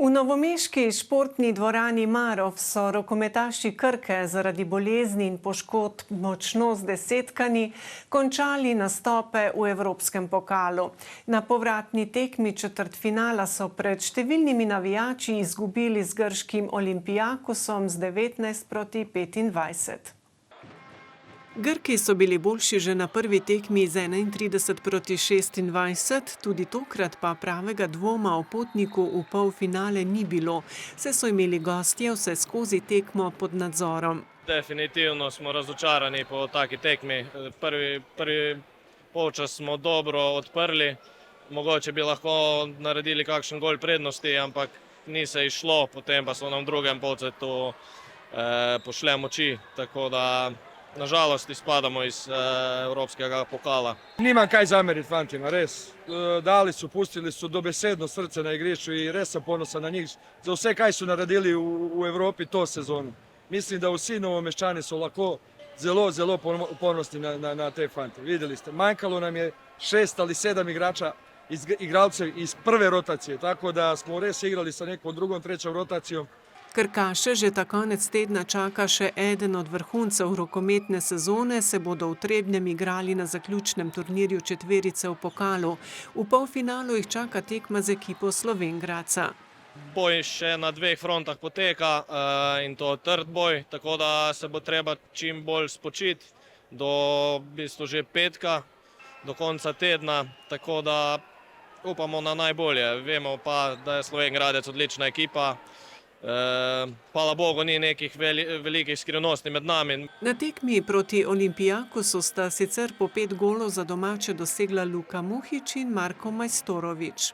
V novomeški športni dvorani Marof so rokometaši Krke zaradi bolezni in poškodb močno zdesetkani končali nastope v Evropskem pokalu. Na povratni tekmi četrtfinala so pred številnimi navijači izgubili z grškim Olympiakosom z 19:25. Grki so bili boljši že na prvi tekmi z 31:26, tudi tokrat pa pravega dvoma o potniku v polfinale ni bilo, saj so imeli gostje vse skozi tekmo pod nadzorom. Definitivno smo razočarani po taki tekmi. Prvi polčas smo dobro odprli, mogoče bi lahko naredili kakšen gol prednosti, ampak ni se išlo, potem pa so nam v drugem polčasu pošle moči, tako da nažalost izpadamo iz Evropskega pokala. Nimam kaj zameriti fantima, res. Dali su, pustili su dobesedno srce na igrišču i res sam ponosan na njih za vse kaj su naredili u Evropi to sezonu. Mislim da vsi novomeščani su lako zelo ponosni na te fante. Vidjeli ste, manjkalo nam je 6 ali 7 igralcev iz prve rotacije, tako da smo res igrali sa nekom drugom, trećom rotacijom. Krkaše že ta konec tedna čaka še eden od vrhuncev rokometne sezone, se bodo v Trebnjem igrali na zaključnem turnirju četverice v pokalu. V polfinalu jih čaka tekma z ekipo Slovenj Gradca. Boj še na dveh frontah poteka in to trd boj, tako da se bo treba čim bolj spočiti do v bistvu že petka, do konca tedna, tako da upamo na najbolje. Vemo pa, da je Slovenj Gradec odlična ekipa. Hvala Bogu, ni nekih velikih skrivnosti med nami. Na tekmi proti Olympiakosu sta sicer po 5 golov za domače dosegla Luka Muhič in Marko Majstorovič.